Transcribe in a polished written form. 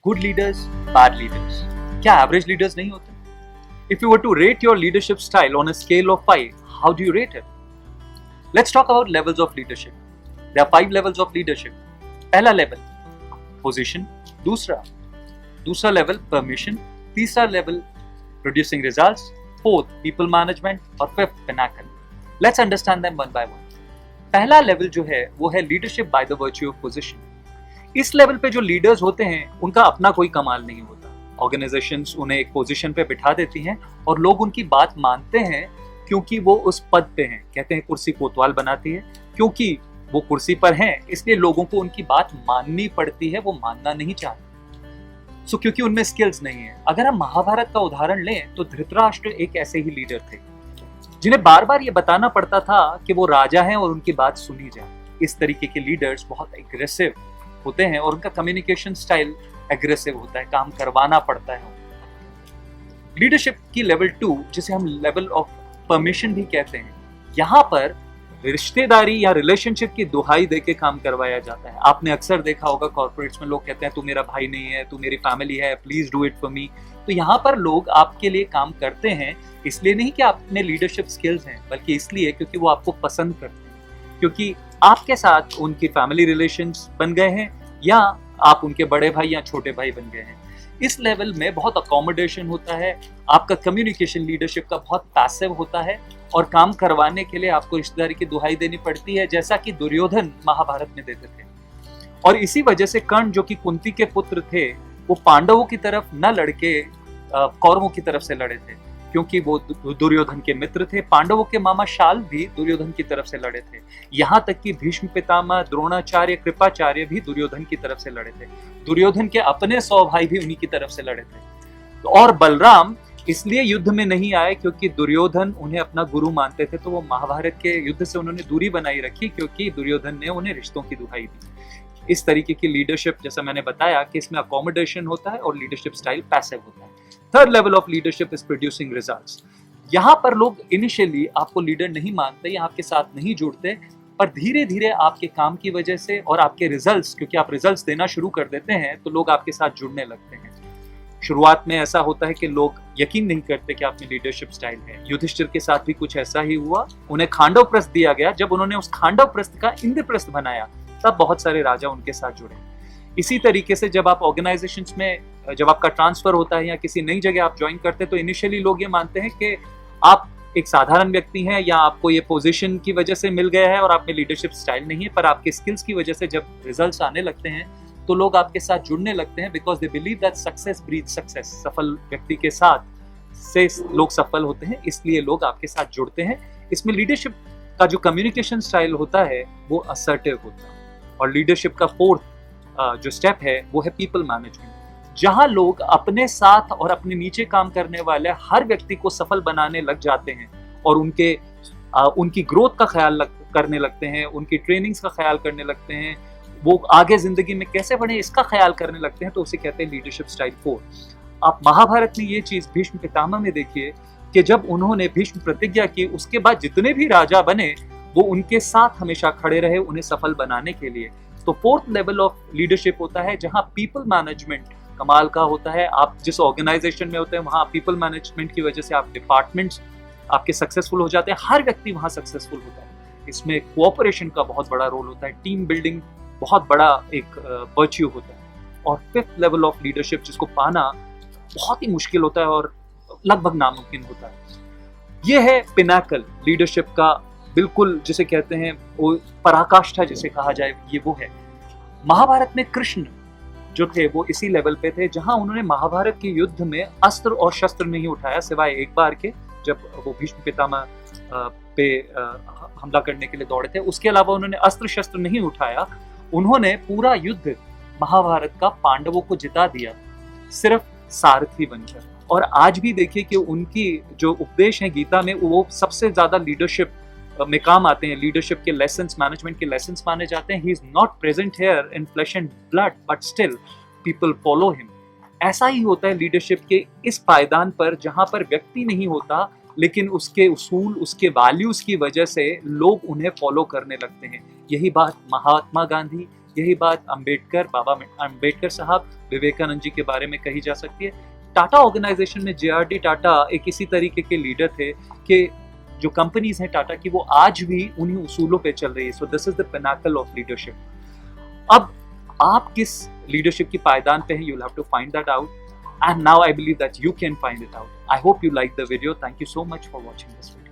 Good leaders, bad leaders, क्या average leaders नहीं होते? If you were to rate your leadership style on a scale of 5, how do you rate it? Let's talk about levels of leadership. There are 5 levels of leadership. पहला level position, दूसरा level permission, तीसरा level producing results, fourth people management और fifth pinnacle. Let's understand them one by one. पहला level जो है वो है leadership by the virtue of position. इस level पे जो leaders होते हैं उनका अपना कोई कमाल नहीं होता. ऑर्गेनाइजेशंस उन्हें एक पोजीशन पे बिठा देती हैं और लोग उनकी बात मानते हैं क्योंकि वो उस पद पे हैं. कहते हैं कुर्सी कोतवाल बनाती है. क्योंकि वो कुर्सी पर हैं इसलिए लोगों को उनकी बात माननी पड़ती है, वो मानना नहीं चाहते. सो क्योंकि उनमें स्किल्स नहीं है. अगर हम महाभारत का उदाहरण लें तो धृतराष्ट्र एक ऐसे ही लीडर थे जिन्हें बार बार ये बताना पड़ता था कि वो राजा हैं और उनकी बात सुनी जाए. इस तरीके के लीडर्स बहुत एग्रेसिव होते हैं और उनका कम्युनिकेशन स्टाइल एग्रेसिव होता है, काम करवाना पड़ता है. लीडरशिप की लेवल 2 जिसे हम लेवल ऑफ परमिशन भी कहते हैं, यहाँ पर रिश्तेदारी या रिलेशनशिप की दुहाई देके काम करवाया जाता है. आपने अक्सर देखा होगा कॉर्पोरेट्स में लोग कहते हैं तू मेरा भाई नहीं है, तू मेरी फैमिली है, please do it for me. तो यहाँ पर लोग आपके लिए काम करते हैं इसलिए नहीं कि आप में लीडरशिप स्किल्स हैं, बल्कि इसलिए क्योंकि वो आपको पसंद करते हैं, क्योंकि आपके साथ उनकी फैमिली रिलेशंस बन गए हैं या आप उनके बड़े भाई या छोटे भाई बन गए हैं. इस लेवल में बहुत अकोमोडेशन होता है. आपका कम्युनिकेशन लीडरशिप का बहुत पैसिव होता है और काम करवाने के लिए आपको रिश्तेदारी की दुहाई देनी पड़ती है, जैसा कि दुर्योधन महाभारत में देते थे. और इसी वजह से कर्ण जो कि कुंती के पुत्र थे वो पांडवों की तरफ न लड़के कौरवों की तरफ से लड़े थे, क्योंकि वो दुर्योधन के मित्र थे. पांडवों के मामा शाल भी दुर्योधन की तरफ से लड़े थे. यहाँ तक कि भीष्म पितामह, द्रोणाचार्य, कृपाचार्य भी दुर्योधन की तरफ से लड़े थे. दुर्योधन के अपने 100 भाई भी उन्हीं की तरफ से लड़े थे. और बलराम इसलिए युद्ध में नहीं आए क्योंकि दुर्योधन उन्हें अपना गुरु मानते थे, तो वो महाभारत के युद्ध से उन्होंने दूरी बनाई रखी क्योंकि दुर्योधन ने उन्हें रिश्तों की दुहाई दी. इस तरीके की लीडरशिप, जैसा मैंने बताया कि इसमें अकोमोडेशन होता है और लीडरशिप स्टाइल पैसिव होता है. Third level of leadership is producing results. यहाँ पर लोग इनिशियली आपको लीडर नहीं मानते या आपके साथ नहीं जुड़ते, पर धीरे धीरे आपके काम की वजह से और आपके रिजल्ट्स, क्योंकि आप रिजल्ट्स देना शुरू कर देते हैं तो लोग आपके साथ जुड़ने लगते हैं. शुरुआत में ऐसा होता है कि लोग यकीन नहीं करते कि आप में लीडरशिप स्टाइल है. युधिष्ठिर के साथ भी कुछ ऐसा ही हुआ. उन्हें खांडव प्रस्थ दिया गया. जब उन्होंने उस खांडव प्रस्थ का इंद्रप्रस्थ बनाया तब बहुत सारे राजा उनके साथ जुड़े. इसी तरीके से जब आप ऑर्गेनाइजेशंस में, जब आपका ट्रांसफर होता है या किसी नई जगह आप ज्वाइन करते हैं तो इनिशियली लोग ये मानते हैं कि आप एक साधारण व्यक्ति हैं या आपको ये पोजीशन की वजह से मिल गया है और आप में लीडरशिप स्टाइल नहीं है. पर आपके स्किल्स की वजह से जब रिजल्ट्स आने लगते हैं तो लोग आपके साथ जुड़ने लगते हैं, because they believe that success breeds success. सफल व्यक्ति के साथ से लोग सफल होते हैं, इसलिए लोग आपके साथ जुड़ते हैं. इसमें लीडरशिप का जो कम्युनिकेशन स्टाइल होता है वो असर्टिव होता है. और लीडरशिप का फोर्थ जो स्टेप है वो है पीपल मैनेजमेंट, जहां लोग अपने साथ और अपने नीचे काम करने वाले हर व्यक्ति को सफल बनाने लग जाते हैं और उनकी ग्रोथ का ख्याल करने लगते हैं, उनकी ट्रेनिंग्स का ख्याल करने लगते हैं, वो आगे जिंदगी में कैसे बढ़े इसका ख्याल करने लगते हैं. तो उसे कहते हैं लीडरशिप स्टाइल 4. आप महाभारत में ये चीज भीष्म पितामह में देखिए कि जब उन्होंने भीष्म प्रतिज्ञा की उसके बाद जितने भी राजा बने वो उनके साथ हमेशा खड़े रहे उन्हें सफल बनाने के लिए. तो फोर्थ लेवल ऑफ लीडरशिप होता है जहां पीपल मैनेजमेंट कमाल का होता है. आप जिस ऑर्गेनाइजेशन में होते हैं वहां पीपल मैनेजमेंट की वजह से आप डिपार्टमेंट्स आपके सक्सेसफुल हो जाते हैं, हर व्यक्ति वहां सक्सेसफुल होता है. इसमें कोऑपरेशन का बहुत बड़ा रोल होता है, टीम बिल्डिंग बहुत बड़ा एक वर्च्यू होता है. और फिफ्थ लेवल ऑफ लीडरशिप जिसको पाना बहुत ही मुश्किल होता है और लगभग नामुमकिन होता है, ये है पिनाकल लीडरशिप का, बिल्कुल जिसे कहते हैं वो पराकाष्ठा जिसे कहा जाए, ये वो है. महाभारत में कृष्ण जो थे वो इसी लेवल पे थे जहां उन्होंने महाभारत के युद्ध में अस्त्र और शस्त्र नहीं उठाया सिवाय एक बार के, जब वो भीष्म पितामह पे हमला करने के लिए दौड़े थे. उसके अलावा उन्होंने अस्त्र शस्त्र नहीं उठाया. उन्होंने पूरा युद्ध महाभारत का पांडवों को जिता दिया सिर्फ सारथी बनकर. और आज भी देखिए कि उनकी जो उपदेश है गीता में वो सबसे ज्यादा लीडरशिप में काम आते हैं. लीडरशिप के लेसन्स, मैनेजमेंट के लेसन्स माने जाते हैं. He is not present here in flash and blood but still people follow him. ऐसा ही होता है लीडरशिप के इस पायदान पर जहां पर व्यक्ति नहीं होता लेकिन उसके उसूल, उसके वैल्यूज की वजह से लोग उन्हें फॉलो करने लगते हैं. यही बात महात्मा गांधी, यही बात बाबा अंबेडकर साहब, विवेकानंद जी के बारे में कही जा सकती है। टाटा ऑर्गेनाइजेशन में JRD टाटा एक इसी तरीके के लीडर थे कि जो कंपनीज हैं टाटा की, वो आज भी उन्हीं उसूलों पे चल रही है। So this is the pinnacle of leadership. अब आप किस लीडरशिप की पायदान पे हैं, you will have to find that out, and now I believe that you can find it out. I hope you liked the video. Thank you so much for watching this video.